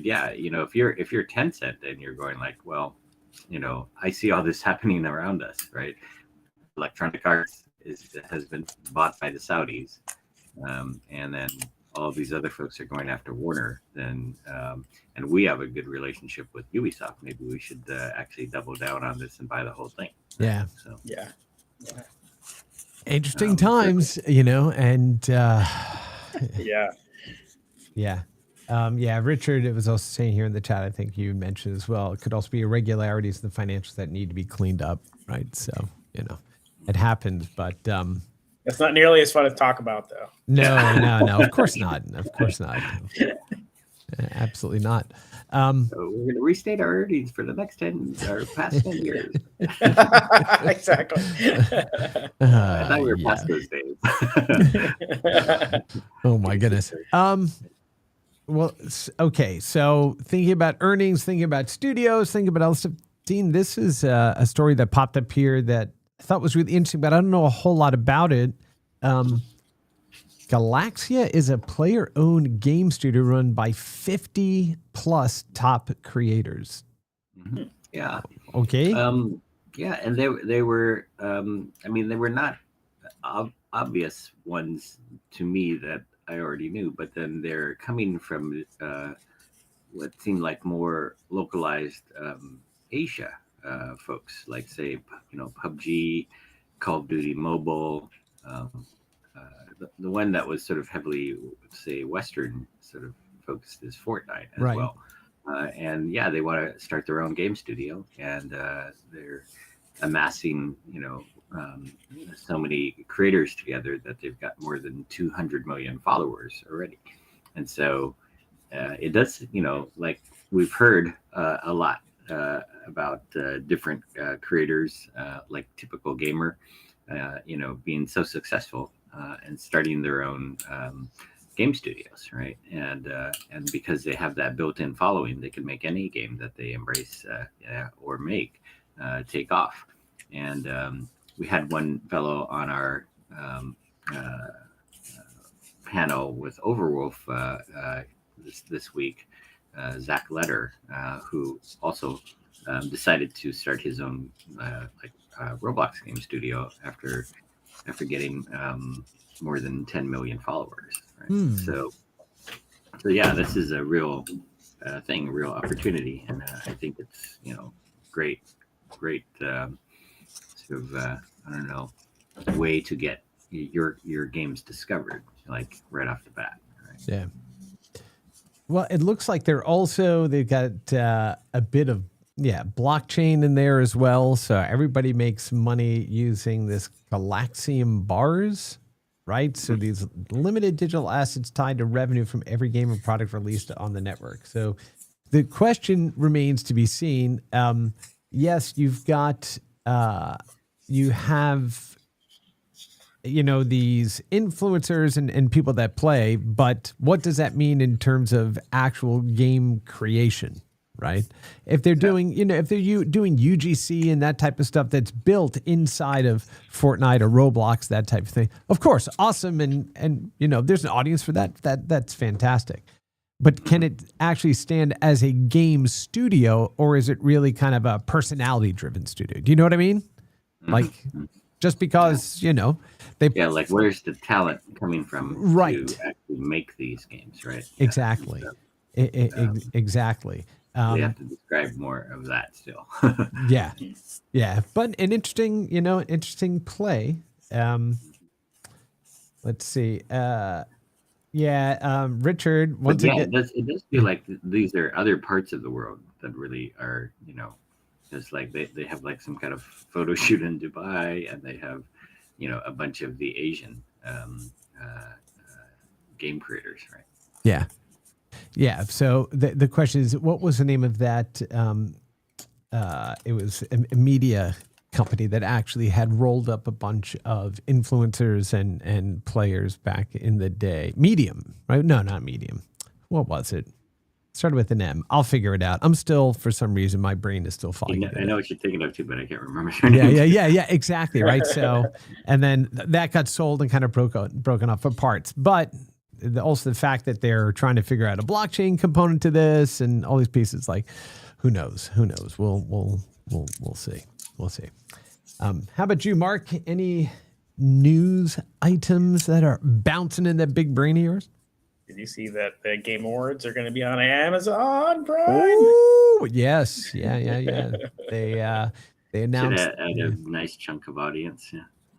S2: yeah, if you're Tencent and you're going like, well, I see all this happening around us, right? Electronic Arts has been bought by the Saudis, and then all of these other folks are going after Warner. Then, and we have a good relationship with Ubisoft. Maybe we should actually double down on this and buy the whole thing.
S1: Yeah.
S2: So
S1: interesting times, and Richard, it was also saying here in the chat, I think you mentioned as well, it could also be irregularities in the financials that need to be cleaned up, right? So, it happened, but
S5: it's not nearly as fun to talk about, though.
S1: No, of course not. Of course not. Absolutely not.
S2: So we're going to restate our earnings for the next past 10 years.
S5: Exactly.
S2: I thought we were past those days.
S1: Oh my goodness. Well, okay. So thinking about earnings, thinking about studios, thinking about other stuff. Dean, this is a story that popped up here that I thought was really interesting, but I don't know a whole lot about it. Galaxia is a player-owned game studio run by 50 plus top creators.
S2: Mm-hmm. Yeah.
S1: Okay.
S2: Yeah, and they were. They were not obvious ones to me that I already knew, but then they're coming from what seemed like more localized Asia folks, like, say, PUBG, Call of Duty Mobile. The one that was sort of heavily, say, Western sort of focused is Fortnite as well. And yeah, they want to start their own game studio, and they're amassing, so many creators together that they've got more than 200 million followers already. And so it does, like we've heard a lot about different creators, like Typical Gamer, being so successful and starting their own game studios, right? And because they have that built-in following, they can make any game that they embrace or make take off. And we had one fellow on our panel with Overwolf this week, Zach Letter, who also decided to start his own Roblox game studio after getting more than 10 million followers. Right? So yeah, this is a real thing, a real opportunity, and I think it's great sort of I don't know, way to get your games discovered, like right off the bat. Right?
S1: Yeah. Well, it looks like they've got a bit of blockchain in there as well. So everybody makes money using this Galaxium bars, right? So these limited digital assets tied to revenue from every game or product released on the network. So the question remains to be seen. Yes, you've got you have these influencers and people that play, but what does that mean in terms of actual game creation, right? If they're doing, if they're doing UGC and that type of stuff that's built inside of Fortnite or Roblox, that type of thing, of course, awesome. And there's an audience for that. That's fantastic. But can it actually stand as a game studio, or is it really kind of a personality driven studio? Do you know what I mean? Like, just because, they...
S2: Yeah, like where's the talent coming from
S1: right.
S2: to actually make these games, right?
S1: Exactly.
S2: So,
S1: exactly.
S2: they have to describe more of that still.
S1: Yeah. But an interesting play. Let's see. Richard, once again...
S2: It does feel like these are other parts of the world that really are, just like they have like some kind of photo shoot in Dubai, and they have, a bunch of the Asian game creators, right?
S1: Yeah. So the question is, what was the name of that? It was a media company that actually had rolled up a bunch of influencers and players back in the day. Medium, right? No, not Medium. What was it? Started with an M. I'll figure it out. I'm still, for some reason, my brain is still fogging.
S2: I know what you're thinking of too, but I can't remember.
S1: Yeah, exactly, right? So, and then that got sold and kind of broken up for parts. But also the fact that they're trying to figure out a blockchain component to this and all these pieces, like, who knows? We'll see. We'll see. How about you, Mark? Any news items that are bouncing in that big brain of yours?
S5: Did you see that the Game Awards are going to be on Amazon Prime?
S1: Oh, yes. Yeah. They announced
S2: at a nice chunk of audience.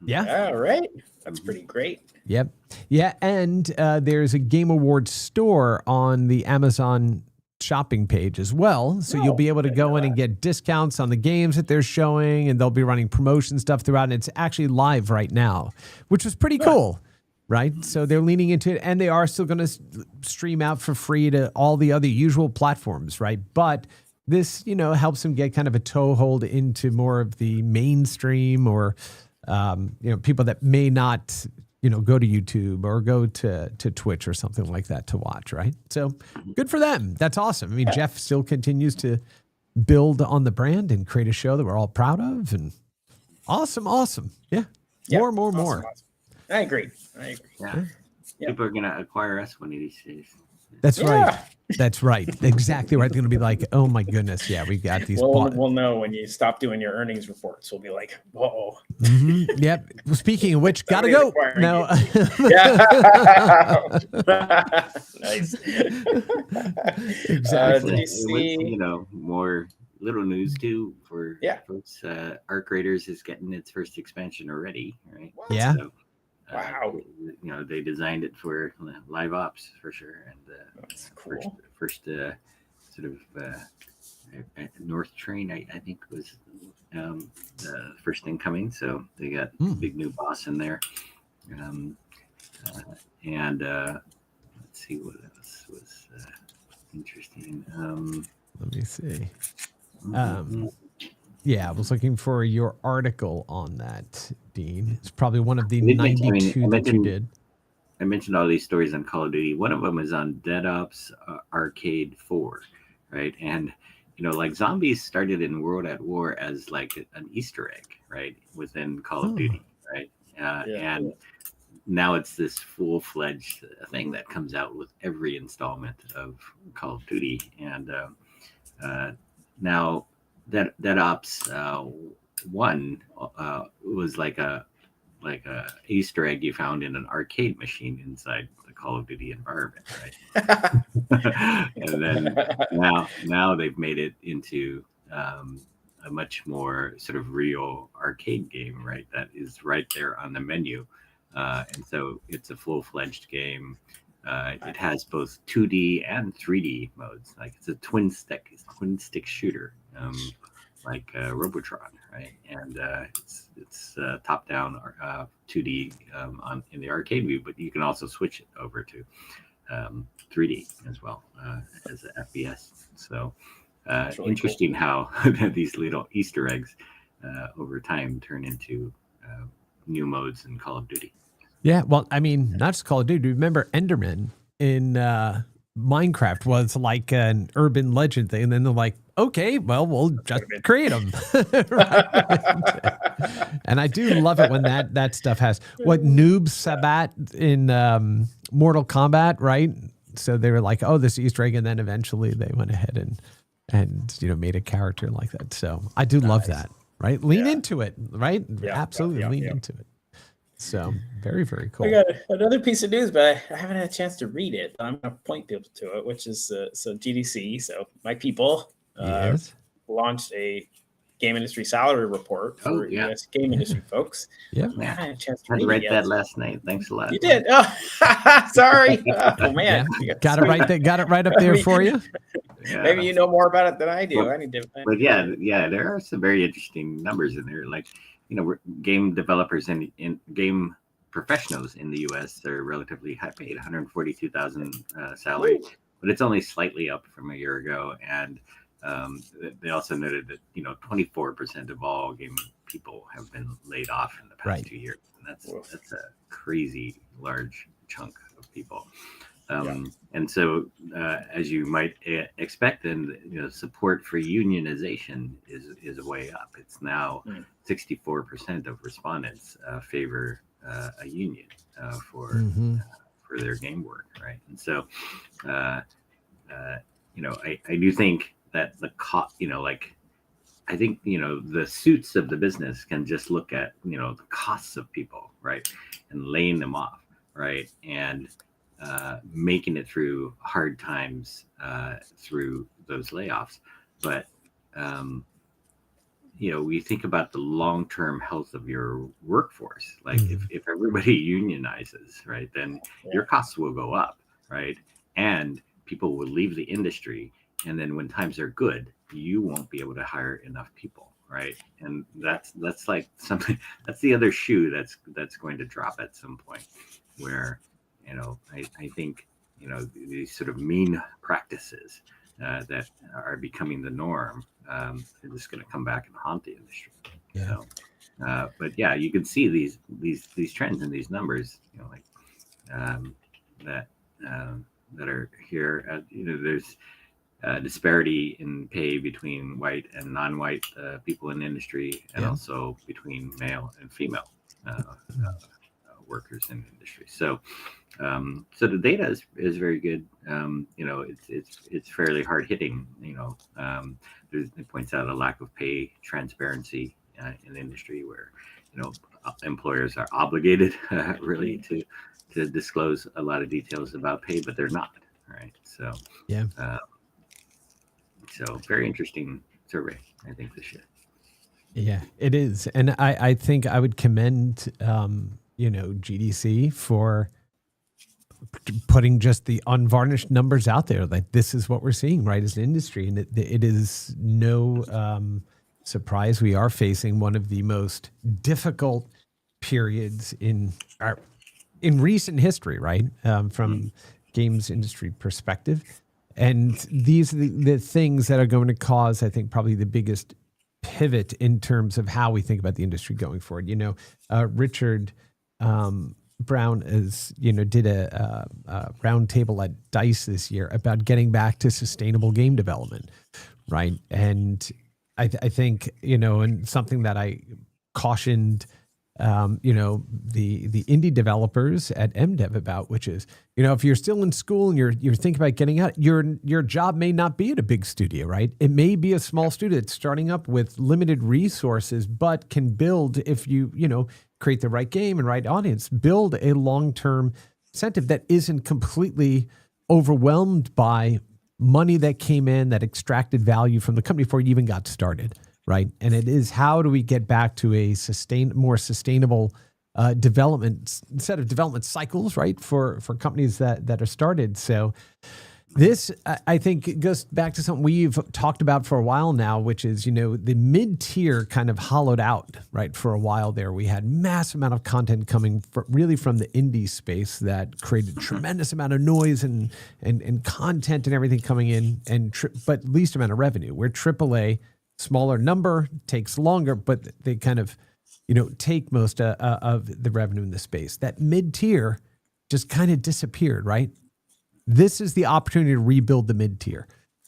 S5: Yeah, right. That's pretty great.
S1: Yep. Yeah, and there's a Game Awards store on the Amazon shopping page as well. So you'll be able to go in and get discounts on the games that they're showing, and they'll be running promotion stuff throughout. And it's actually live right now, which was pretty cool. Right. So they're leaning into it, and they are still going to stream out for free to all the other usual platforms. Right. But this, helps them get kind of a toehold into more of the mainstream or, people that may not, go to YouTube or go to Twitch or something like that to watch. Right. So good for them. That's awesome. I mean, Jeff still continues to build on the brand and create a show that we're all proud of. And awesome. Yeah. More.
S5: Awesome. I agree.
S2: Yeah. People are going to acquire us one of these days.
S1: That's right. That's right. Exactly right. They're going to be like, oh my goodness. Yeah, we got these.
S5: We'll know when you stop doing your earnings reports. We'll be like, whoa.
S1: Mm-hmm. Yep. Well, speaking of which, gotta go. No.
S5: Nice.
S1: Exactly.
S5: Did you see?
S2: More little news too for folks. Arc Raiders is getting its first expansion already, right?
S5: What?
S1: Yeah.
S2: So,
S5: wow.
S2: They designed it for live ops for sure, and
S5: that's cool.
S2: First sort of North Train, I think was the first thing coming. So they got a big new boss in there, and let's see what else was interesting.
S1: Let me see. Yeah, I was looking for your article on that, Dean. It's probably one of the 92 that you did.
S2: I mentioned all these stories on Call of Duty. One of them is on Dead Ops Arcade 4, right? And, like zombies started in World at War as like an Easter egg, right? Within Call of Duty, right? And now it's this full-fledged thing that comes out with every installment of Call of Duty, and now that Ops 1 was like a Easter egg you found in an arcade machine inside the Call of Duty environment, right? And then now they've made it into a much more sort of real arcade game, right? That is right there on the menu, and so it's a full-fledged game. It has both 2D and 3D modes. Like it's a twin stick shooter, like Robotron, right? And it's top down 2D in the arcade view, but you can also switch it over to 3D as well as an FPS. So really interesting cool how these little Easter eggs over time turn into new modes in Call of Duty.
S1: Yeah, well, I mean, not just Call of Duty. Remember Enderman in Minecraft was like an urban legend thing, and then they're like, okay, well, we'll just create them. And I do love it when that stuff has what Noob Sabat in Mortal Kombat, right? So they were like, oh, this Easter egg, and then eventually they went ahead and made a character like that. So I do love that, right? Lean into it, right? Absolutely lean into it. So very, very cool.
S5: I got another piece of news, but I haven't had a chance to read it. I'm going to point people to it, which is so GDC. So my people launched a game industry salary report for U.S. game industry folks.
S1: Yeah,
S5: I haven't had a chance to
S2: read that last night. Thanks a lot.
S5: You did? Oh, sorry. Oh man,
S1: got it right there. Got it right up there for you.
S5: Maybe you know more about it than I do. I need to.
S2: But there are some very interesting numbers in there. Like, game developers and game professionals in the U.S. are relatively high paid, $142,000 salary, but it's only slightly up from a year ago. And they also noted that 24% of all game people have been laid off in the past 2 years, and that's a crazy large chunk of people. And so, as you might expect, and support for unionization is way up. It's now 64% of respondents favor a union for their game work, right? And so, I do think that I think the suits of the business can just look at the costs of people, right, and laying them off, right, and making it through hard times through those layoffs. But we think about the long-term health of your workforce. Like if everybody unionizes, right, then your costs will go up, right, and people will leave the industry. And then when times are good, you won't be able to hire enough people, right? And that's like something. That's the other shoe that's going to drop at some point, where I think these sort of mean practices that are becoming the norm are just going to come back and haunt the industry.
S1: Yeah.
S2: So, but you can see these trends and these numbers, that are here. There's disparity in pay between white and non-white people in the industry, and also between male and female workers in the industry. So, so the data is very good. It's fairly hard hitting. It points out a lack of pay transparency in the industry, where employers are obligated really to disclose a lot of details about pay, but they're not. Right. So so very interesting survey, I think, this year.
S1: Yeah, it is, and I think I would commend GDC for putting just the unvarnished numbers out there. Like, this is what we're seeing, right, as an industry. And it is no surprise we are facing one of the most difficult periods in recent history, right, from games industry perspective. And these are the things that are going to cause, I think, probably the biggest pivot in terms of how we think about the industry going forward. Richard Brown did a roundtable at DICE this year about getting back to sustainable game development, right? And I think, and something that I cautioned the indie developers at MDev about, which is, if you're still in school and you're thinking about getting out, your job may not be at a big studio, right? It may be a small studio that's starting up with limited resources, but can build, if you create the right game and right audience, build a long-term incentive that isn't completely overwhelmed by money that came in, that extracted value from the company before you even got started. Right. And it is, how do we get back to a more sustainable development set of development cycles, right, for companies that are started. So this, I think, goes back to something we've talked about for a while now, which is, the mid-tier kind of hollowed out, right, for a while there. We had massive amount of content coming really from the indie space that created tremendous amount of noise and content and everything coming in, but least amount of revenue. Where AAA, smaller number, takes longer, but they kind of, take most of the revenue in the space. That mid-tier just kind of disappeared, right? This is the opportunity to rebuild the mid-tier,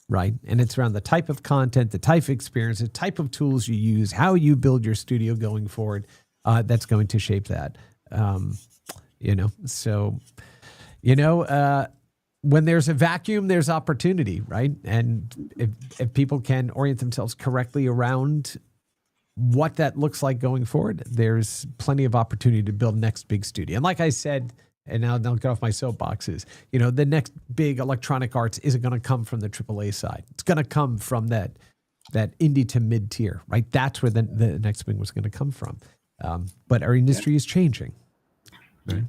S1: right? And it's around the type of content, the type of experience, the type of tools you use, how you build your studio going forward, that's going to shape that. When there's a vacuum, there's opportunity, right? And if people can orient themselves correctly around what that looks like going forward, there's plenty of opportunity to build next big studio. And like I said, and now I'll get off my soapboxes, the next big Electronic Arts isn't going to come from the AAA side. It's going to come from that indie to mid-tier, right? That's where the next big was going to come from. But our industry is changing, right?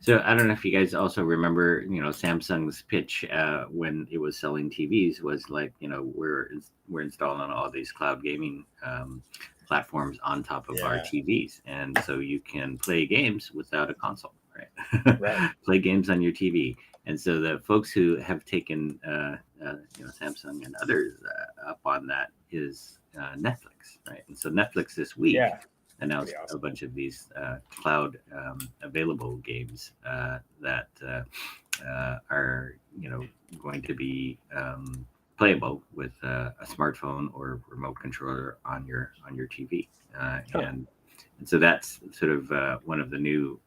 S2: So I don't know if you guys also remember, Samsung's pitch when it was selling TVs was like, we're installing all these cloud gaming platforms on top of our TVs, and so you can play games without a console, right?
S5: Right.
S2: Play games on your TV. And so the folks who have taken, Samsung and others up on that is Netflix, right? And so Netflix this week.
S5: Yeah.
S2: Announced a bunch of these cloud available games that are going to be playable with a smartphone or remote controller on your TV, and so that's sort of one of the new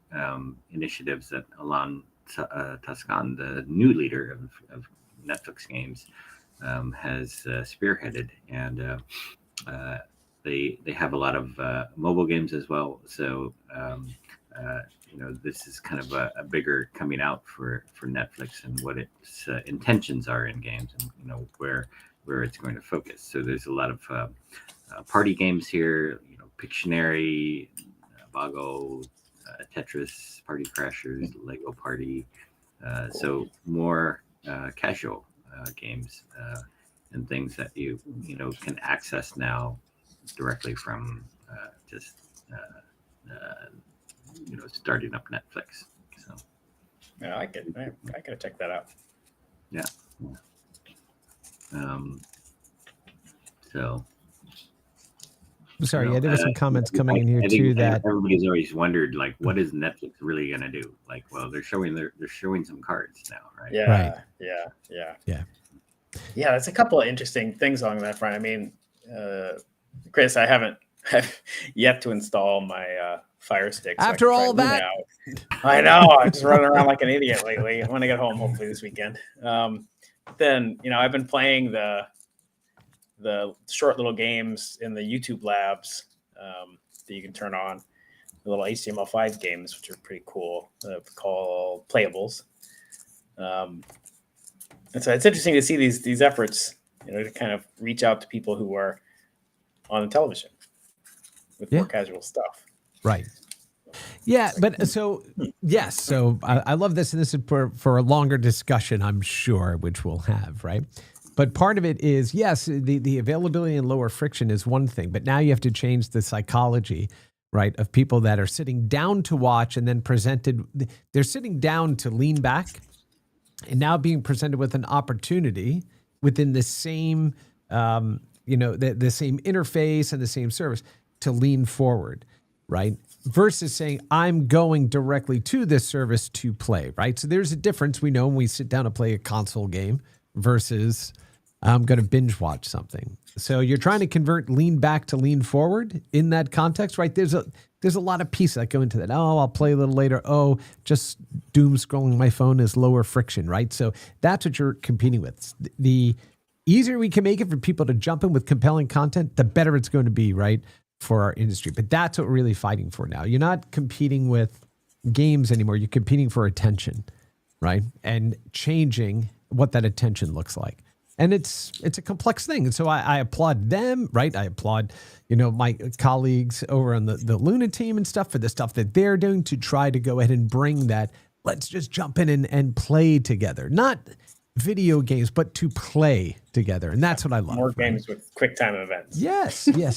S2: initiatives that Alain Tascan, the new leader of Netflix games, has spearheaded, and they have a lot of mobile games as well. So this is kind of a bigger coming out for Netflix and what its intentions are in games, and where it's going to focus. So there's a lot of party games here, Pictionary, Boggle, Tetris, Party Crashers, Lego Party. So more casual games and things that you can access now directly from starting up Netflix. So
S5: yeah, I gotta check that out.
S2: Yeah. So
S1: sorry, there were some comments coming in here too that
S2: everybody's always wondered, like, what is Netflix really going to do? Like, well, they're showing some cards now, right?
S5: Yeah,
S1: right.
S5: Yeah. There's a couple of interesting things on that front. I mean, Chris, I've yet to install my Fire Stick. So
S1: after all that,
S5: I know I'm just running around like an idiot lately. When I get home, hopefully this weekend. Then I've been playing the short little games in the YouTube labs that you can turn on, the little HTML5 games, which are pretty cool, called playables. And so it's interesting to see these efforts, to kind of reach out to people who are on the television with more casual stuff.
S1: Right. Yeah, but so yes, so I love this, and this is for a longer discussion, I'm sure, which we'll have, right? But part of it is, yes, the availability and lower friction is one thing, but now you have to change the psychology, right, of people that are sitting down to watch and then presented. They're sitting down to lean back, and now being presented with an opportunity within the same, the same interface and the same service to lean forward, right? Versus saying, I'm going directly to this service to play, right? So there's a difference, we know, when we sit down to play a console game versus I'm going to binge watch something. So you're trying to convert lean back to lean forward in that context, right? There's there's a lot of pieces that go into that. Oh, I'll play a little later. Oh, just doom scrolling my phone is lower friction, right? So that's what you're competing with. The easier we can make it for people to jump in with compelling content, the better it's going to be, right, for our industry. But that's what we're really fighting for now. You're not competing with games anymore. You're competing for attention, right? And changing what that attention looks like. And it's a complex thing. And so I applaud them, right? I applaud, my colleagues over on the Luna team and stuff for the stuff that they're doing to try to go ahead and bring that. Let's just jump in and play together. Not video games, but to play together. And that's what I love.
S5: More games with quick time events.
S1: Yes. Yeah.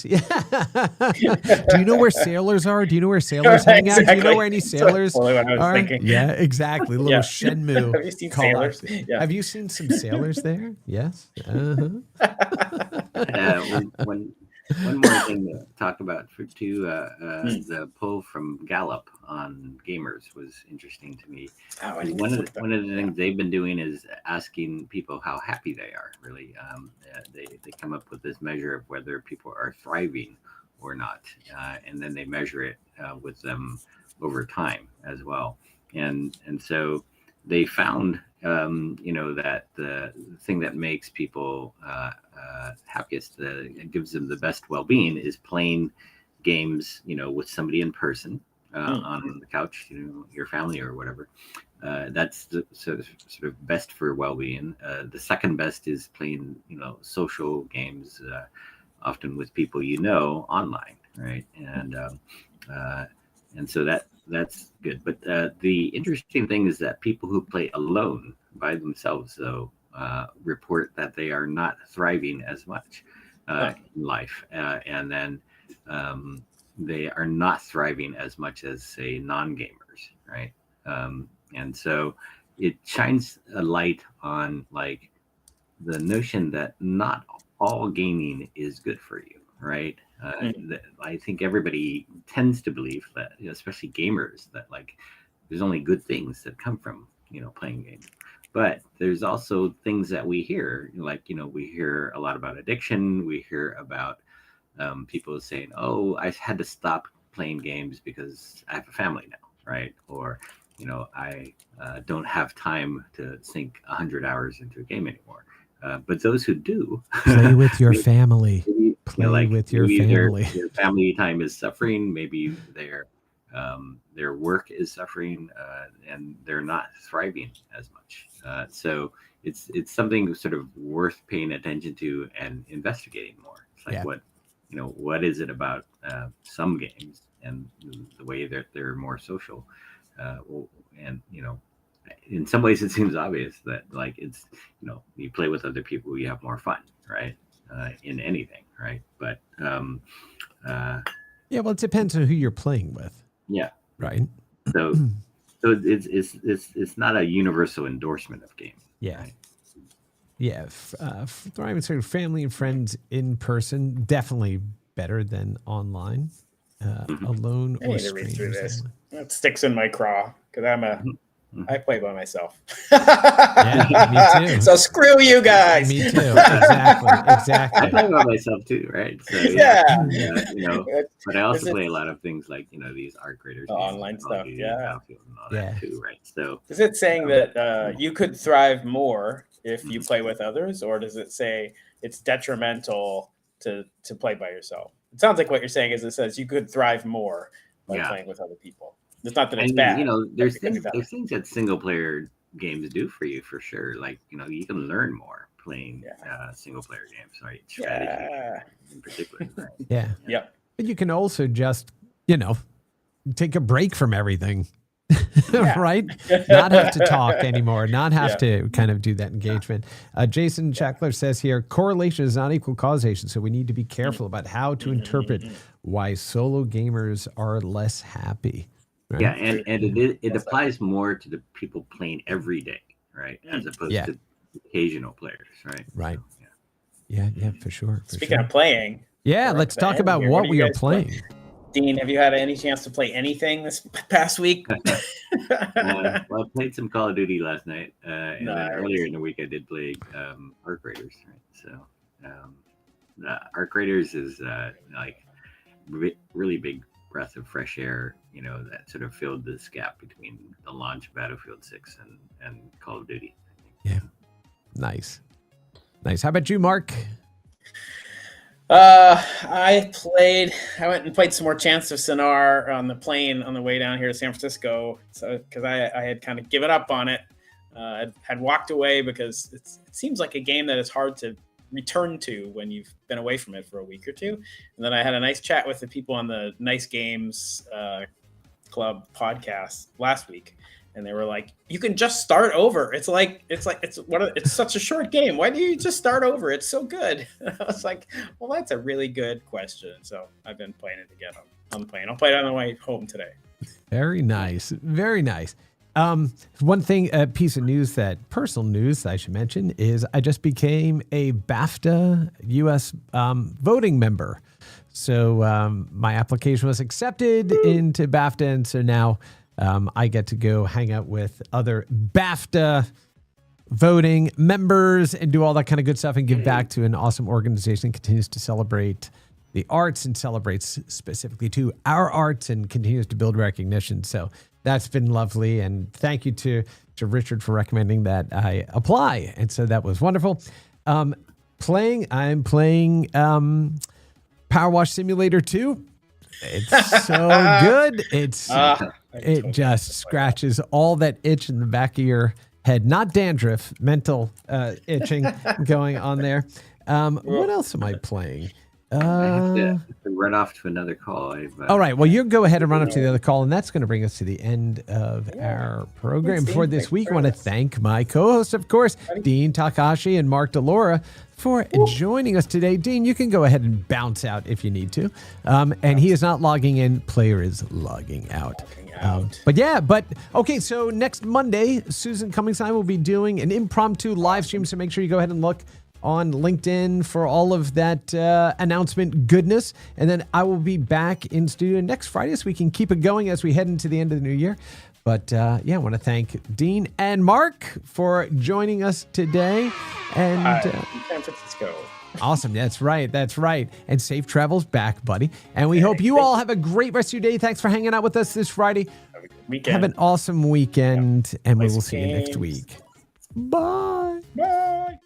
S1: Do you know where sailors are? Do you know where sailors hang out? Do you know where any sailors
S5: Totally what I was
S1: are?
S5: thinking.
S1: Yeah, exactly. Little Shenmue.
S5: Have you seen
S1: call
S5: sailors?
S1: out.
S5: Yeah.
S1: Have you seen some sailors there? Yes. Uh-huh.
S2: One more thing to talk about the poll from Gallup on gamers was interesting to me.
S5: Oh,
S2: One of the things they've been doing is asking people how happy they are. Really, they come up with this measure of whether people are thriving or not, and then they measure it with them over time as well. And so they found that the thing that makes people happiest, gives them the best well-being, is playing games, with somebody in person on the couch, your family or whatever. That's the sort of best for well-being. The second best is playing, social games, often with people online, right? And so that's good. But the interesting thing is that people who play alone by themselves, though, report that they are not thriving as much in life, and then they are not thriving as much as, say, non-gamers, right? And so it shines a light on like the notion that not all gaming is good for you, right? I think everybody tends to believe that, especially gamers, that like there's only good things that come from playing games. But there's also things that we hear, like, we hear a lot about addiction. We hear about people saying, oh, I had to stop playing games because I have a family now, right? Or, I don't have time to sink 100 hours into a game anymore. But those who do
S1: play with your family.
S2: Play
S1: with your family.
S2: Their family time is suffering. Maybe their work is suffering, and they're not thriving as much. So it's something sort of worth paying attention to and investigating more. It's like what is it about some games and the way that they're more social, and in some ways it seems obvious that like it's you play with other people, you have more fun, right? In anything, right? But well,
S1: it depends on who you're playing with.
S2: Yeah.
S1: Right.
S2: So it's not a universal endorsement of games.
S1: Yeah.
S2: Right?
S1: Yeah. Thriving sort of family and friends in person, definitely better than online, alone
S5: I
S1: or
S5: need to read through this.
S1: strangers.
S5: It sticks in my craw because I play by myself.
S1: Yeah, me too.
S5: So screw you guys.
S1: Me too. Exactly.
S2: I play by myself too, right? So but I also play a lot of things like these art graders,
S5: online stuff,
S2: and all that too, right? So
S5: is it saying that you could thrive more if you play with others, or does it say it's detrimental to play by yourself? It sounds like what you're saying is it says you could thrive more by playing with other people. It's not that it's bad.
S2: There's things that single player games do for you for sure. Like you can learn more playing single player games, right? Strategy in particular. Right?
S1: Yeah.
S5: Yep.
S1: But you can also just take a break from everything. Right? Not have to talk anymore, not have to kind of do that engagement. Jason Shackler says here, correlation is not equal causation, so we need to be careful about how to interpret why solo gamers are less happy. Right?
S2: Yeah, and it applies more to the people playing every day, right? As opposed to occasional players, right?
S1: Right.
S2: So,
S1: yeah, for sure.
S5: Speaking of playing.
S1: Let's talk about what we are playing.
S5: Dean, have you had any chance to play anything this past week?
S2: Well, I played some Call of Duty last night, and then earlier in the week I did play Arc Raiders. Right? So Arc Raiders is like really big breath of fresh air, that sort of filled this gap between the launch of Battlefield 6 and Call of Duty.
S1: Yeah. Nice. How about you, Mark?
S5: I went and played some more Chants of Sonar on the plane on the way down here to San Francisco. So, because I had kind of given up on it, had walked away because it seems like a game that is hard to return to when you've been away from it for a week or two. And then I had a nice chat with the people on the Nice Games Club podcast last week. And they were like, "You can just start over. It's such a short game. Why do you just start over? It's so good." And I was like, "Well, that's a really good question." So I've been playing it again on the plane. I'll play it on the way home today.
S1: Very nice. Very nice. One thing, a piece of news personal news I should mention is I just became a BAFTA U.S. Voting member. So my application was accepted into BAFTA, and so now I get to go hang out with other BAFTA voting members and do all that kind of good stuff and give back to an awesome organization that continues to celebrate the arts and celebrates specifically to our arts and continues to build recognition. So that's been lovely. And thank you to Richard for recommending that I apply. And so that was wonderful. I'm playing Power Wash Simulator 2. It's so good. It just scratches all that itch in the back of your head. Not dandruff, mental itching going on there. What else am I playing?
S2: I have to run off to another call.
S1: All right. Well, you go ahead and run up to the other call, and that's going to bring us to the end of our program for this week. I want to thank my co-hosts, of course, Dean Takahashi and Mark Delora, for joining us today. Dean, you can go ahead and bounce out if you need to. And he is not logging in. Player is logging out. Okay, so next Monday, Susan Cummings and I will be doing an impromptu live stream, so make sure you go ahead and look on LinkedIn for all of that announcement goodness. And then I will be back in studio next Friday so we can keep it going as we head into the end of the new year. But I want to thank Dean and Mark for joining us today. And
S5: San Francisco.
S1: Awesome. That's right. And safe travels back, buddy. And we hope you all have a great rest of your day. Thanks for hanging out with us this Friday. Have an awesome weekend, and we will see you next week. Bye.
S5: Bye.